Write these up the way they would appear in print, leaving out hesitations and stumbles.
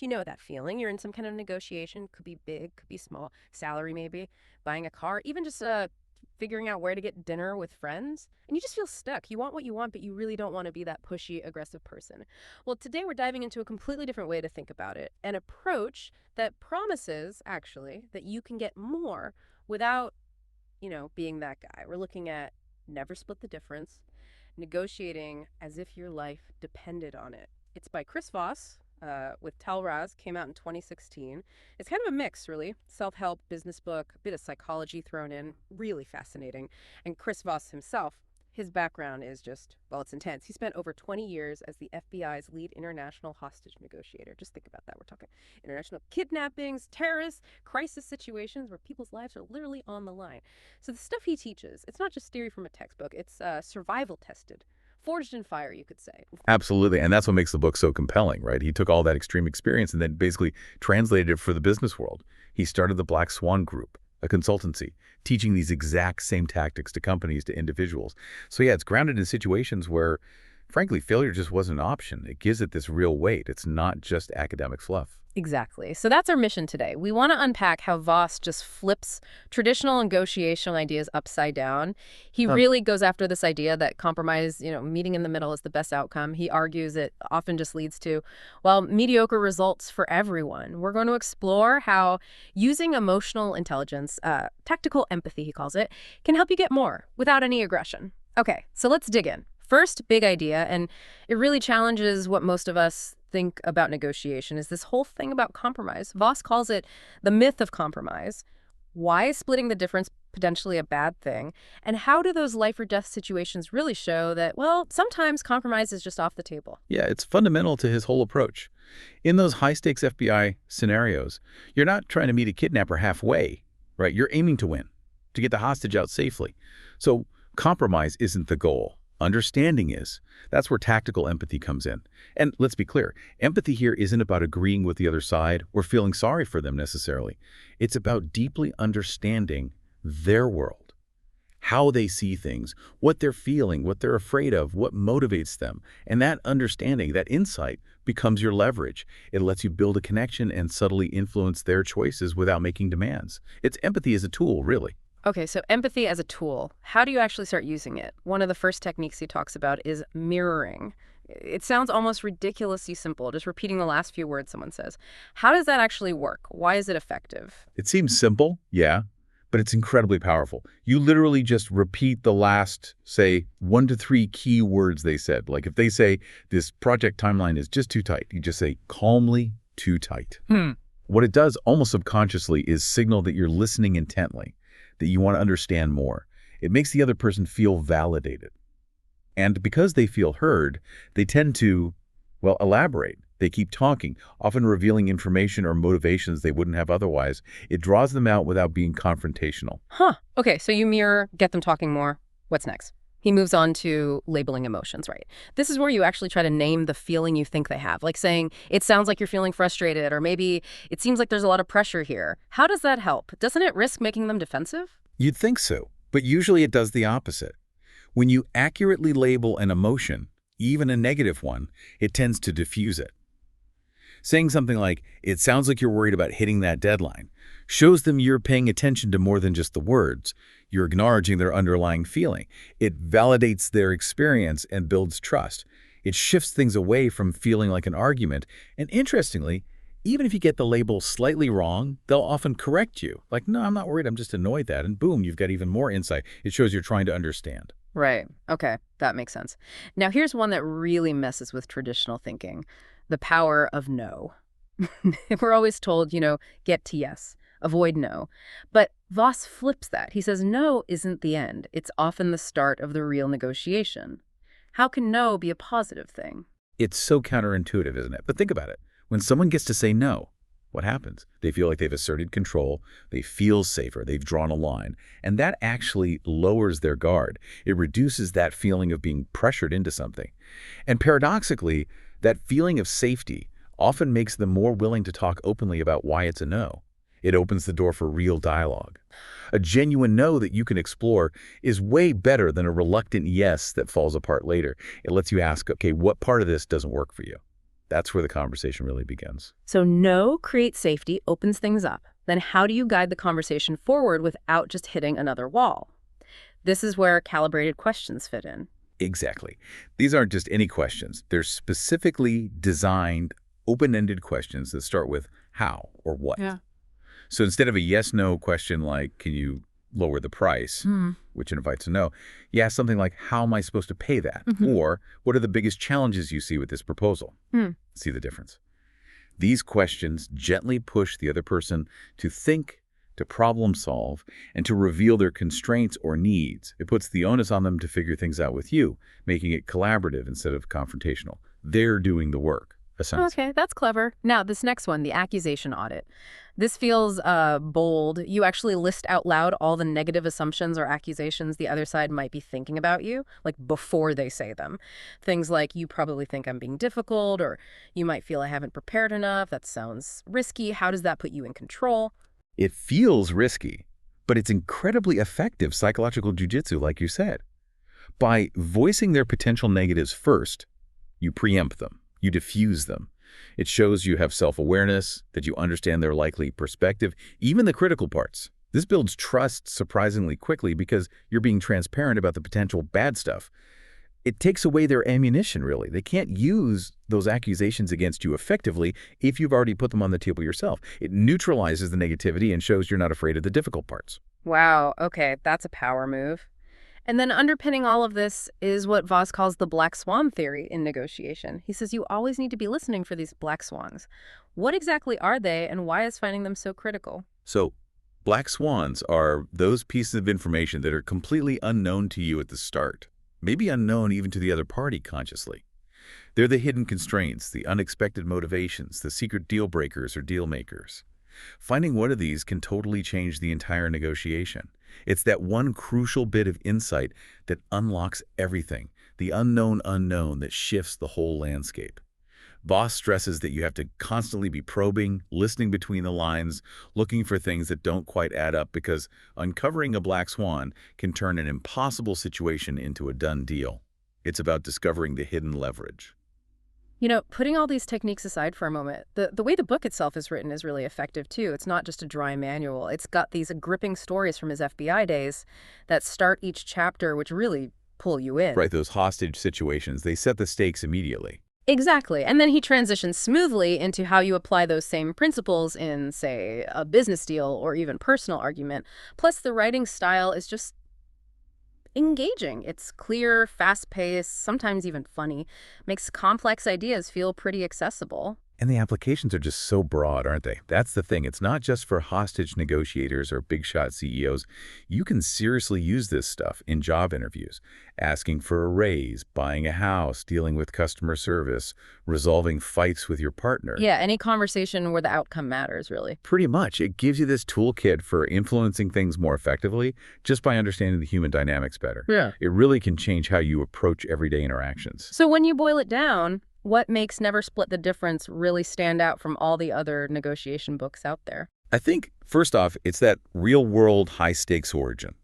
You know that feeling. You're in some kind of negotiation. Could be big, could be small. Salary, maybe. Buying a car. Even just figuring out where to get dinner with friends. And you just feel stuck. You want what you want, but you really don't want to be that pushy, aggressive person. Well, today we're diving into a completely different way to think about it. An approach that promises, actually, that you can get more without, being that guy. We're looking at never split the difference, negotiating as if your life depended on it. It's by Chris Voss with Tal Raz, came out in 2016. It's kind of a mix, really. Self-help, business book, a bit of psychology thrown in. Really fascinating. And Chris Voss himself, his background is just, well, it's intense. He spent over 20 years as the FBI's lead international hostage negotiator. Just think about that. We're talking international kidnappings, terrorists, crisis situations where people's lives are literally on the line. So the stuff he teaches, it's not just theory from a textbook. It's survival tested. Forged in fire, you could say. Absolutely. And that's what makes the book so compelling, right? He took all that extreme experience and then basically translated it for the business world. He started the Black Swan Group, a consultancy, teaching these exact same tactics to companies, to individuals. So yeah, it's grounded in situations where, frankly, failure just wasn't an option. It gives it this real weight. It's not just academic fluff. Exactly. So that's our mission today. We want to unpack how Voss just flips traditional negotiation ideas upside down. He really goes after this idea that compromise, meeting in the middle is the best outcome. He argues it often just leads to, well, mediocre results for everyone. We're going to explore how using emotional intelligence, tactical empathy, he calls it, can help you get more without any aggression. Okay, so let's dig in. First big idea, and it really challenges what most of us think about negotiation, is this whole thing about compromise. Voss calls it the myth of compromise. Why is splitting the difference potentially a bad thing? And how do those life or death situations really show that, well, sometimes compromise is just off the table? Yeah, it's fundamental to his whole approach. In those high-stakes FBI scenarios, you're not trying to meet a kidnapper halfway, right? You're aiming to win, to get the hostage out safely. So compromise isn't the goal. Understanding is. That's where tactical empathy comes in. And let's be clear, empathy here isn't about agreeing with the other side or feeling sorry for them necessarily. It's about deeply understanding their world, how they see things, what they're feeling, what they're afraid of, what motivates them. And that understanding, that insight, becomes your leverage. It lets you build a connection and subtly influence their choices without making demands. It's empathy as a tool, really. Okay, so empathy as a tool. How do you actually start using it? One of the first techniques he talks about is mirroring. It sounds almost ridiculously simple, just repeating the last few words someone says. How does that actually work? Why is it effective? It seems simple, yeah, but it's incredibly powerful. You literally just repeat the last, say, 1 to 3 key words they said. Like if they say this project timeline is just too tight, you just say calmly too tight. What it does almost subconsciously is signal that you're listening intently, that you want to understand more. It makes the other person feel validated. And because they feel heard, they tend to, well, elaborate. They keep talking, often revealing information or motivations they wouldn't have otherwise. It draws them out without being confrontational. Okay, so you mirror, get them talking more. What's next? He moves on to labeling emotions, right? This is where you actually try to name the feeling you think they have, like saying, it sounds like you're feeling frustrated, or maybe it seems like there's a lot of pressure here. How does that help? Doesn't it risk making them defensive? You'd think so, but usually it does the opposite. When you accurately label an emotion, even a negative one, it tends to diffuse it. Saying something like, it sounds like you're worried about hitting that deadline, shows them you're paying attention to more than just the words. You're acknowledging their underlying feeling. It validates their experience and builds trust. It shifts things away from feeling like an argument. And interestingly, even if you get the label slightly wrong, they'll often correct you. Like, no, I'm not worried, I'm just annoyed that. And boom, you've got even more insight. It shows you're trying to understand. Right. Okay, that makes sense. Now, here's one that really messes with traditional thinking. The power of no. We're always told, get to yes, avoid no. But Voss flips that. He says no isn't the end. It's often the start of the real negotiation. How can no be a positive thing? It's so counterintuitive, isn't it? But think about it. When someone gets to say no, what happens? They feel like they've asserted control, they feel safer, they've drawn a line, and that actually lowers their guard. It reduces that feeling of being pressured into something. And paradoxically, that feeling of safety often makes them more willing to talk openly about why it's a no. It opens the door for real dialogue. A genuine no that you can explore is way better than a reluctant yes that falls apart later. It lets you ask, okay, what part of this doesn't work for you? That's where the conversation really begins. So no creates safety, opens things up. Then how do you guide the conversation forward without just hitting another wall? This is where calibrated questions fit in. Exactly. These aren't just any questions. They're specifically designed, open-ended questions that start with how or what. Yeah. So instead of a yes-no question like, can you lower the price, which invites a no, you ask something like, how am I supposed to pay that? Or, what are the biggest challenges you see with this proposal? See the difference? These questions gently push the other person to think, to problem solve, and to reveal their constraints or needs. It puts the onus on them to figure things out with you, making it collaborative instead of confrontational. They're doing the work, essentially. Okay, that's clever. Now, this next one, the accusation audit. This feels bold. You actually list out loud all the negative assumptions or accusations the other side might be thinking about you, like before they say them. Things like, you probably think I'm being difficult, or you might feel I haven't prepared enough. That sounds risky. How does that put you in control? It feels risky, but it's incredibly effective psychological jujitsu, like you said. By voicing their potential negatives first, you preempt them, you diffuse them. It shows you have self-awareness, that you understand their likely perspective, even the critical parts. This builds trust surprisingly quickly because you're being transparent about the potential bad stuff. It takes away their ammunition, really. They can't use those accusations against you effectively if you've already put them on the table yourself. It neutralizes the negativity and shows you're not afraid of the difficult parts. Wow, okay, that's a power move. And then underpinning all of this is what Voss calls the black swan theory in negotiation. He says you always need to be listening for these black swans. What exactly are they, and why is finding them so critical? So, black swans are those pieces of information that are completely unknown to you at the start, maybe unknown even to the other party consciously. They're the hidden constraints, the unexpected motivations, the secret deal breakers or deal makers. Finding one of these can totally change the entire negotiation. It's that one crucial bit of insight that unlocks everything, the unknown unknown that shifts the whole landscape. Voss stresses that you have to constantly be probing, listening between the lines, looking for things that don't quite add up because uncovering a black swan can turn an impossible situation into a done deal. It's about discovering the hidden leverage. You know, putting all these techniques aside for a moment, the way the book itself is written is really effective, too. It's not just a dry manual. It's got these gripping stories from his FBI days that start each chapter, which really pull you in. Right, those hostage situations, they set the stakes immediately. Exactly. And then he transitions smoothly into how you apply those same principles in, say, a business deal or even personal argument. Plus, the writing style is just engaging. It's clear, fast-paced, sometimes even funny. Makes complex ideas feel pretty accessible. And the applications are just so broad, aren't they? That's the thing. It's not just for hostage negotiators or big-shot CEOs. You can seriously use this stuff in job interviews, asking for a raise, buying a house, dealing with customer service, resolving fights with your partner. Yeah, any conversation where the outcome matters, really. Pretty much. It gives you this toolkit for influencing things more effectively just by understanding the human dynamics better. Yeah. It really can change how you approach everyday interactions. So when you boil it down, what makes Never Split the Difference really stand out from all the other negotiation books out there? I think, first off, it's that real-world high-stakes origin.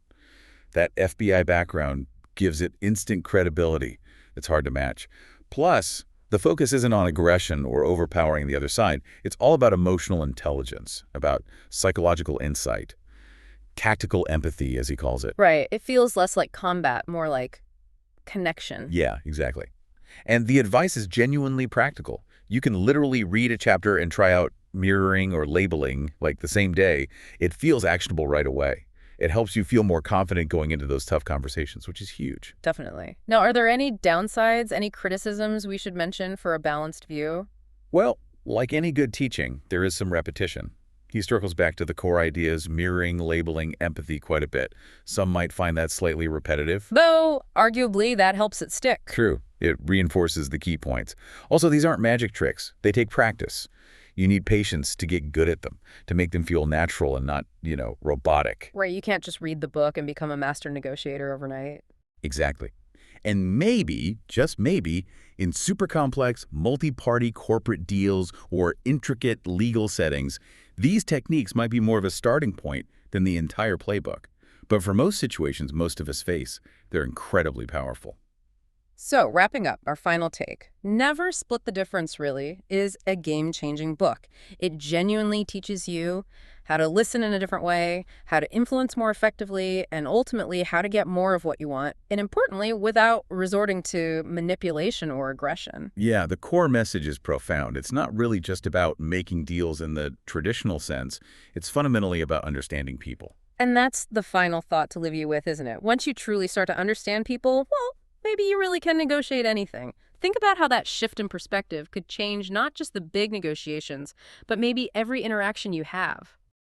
That FBI background gives it instant credibility that's hard to match. Plus, the focus isn't on aggression or overpowering the other side. It's all about emotional intelligence, about psychological insight, tactical empathy, as he calls it. Right. It feels less like combat, more like connection. Yeah, exactly. And the advice is genuinely practical. You can literally read a chapter and try out mirroring or labeling like the same day. It feels actionable right away. It helps you feel more confident going into those tough conversations, which is huge. Definitely. Now, are there any downsides, any criticisms we should mention for a balanced view? Well, like any good teaching, there is some repetition. He circles back to the core ideas, mirroring, labeling, empathy quite a bit. Some might find that slightly repetitive. Though, arguably, that helps it stick. True. It reinforces the key points. Also, these aren't magic tricks. They take practice. You need patience to get good at them, to make them feel natural and not, robotic. Right, you can't just read the book and become a master negotiator overnight. Exactly. And maybe, just maybe, in super complex, multi-party corporate deals or intricate legal settings, these techniques might be more of a starting point than the entire playbook. But for most situations most of us face, they're incredibly powerful. So, wrapping up, our final take. Never Split the Difference, really, is a game-changing book. It genuinely teaches you how to listen in a different way, how to influence more effectively, and ultimately how to get more of what you want, and importantly, without resorting to manipulation or aggression. Yeah, the core message is profound. It's not really just about making deals in the traditional sense. It's fundamentally about understanding people. And that's the final thought to leave you with, isn't it? Once you truly start to understand people, well, maybe you really can negotiate anything. Think about how that shift in perspective could change not just the big negotiations, but maybe every interaction you have.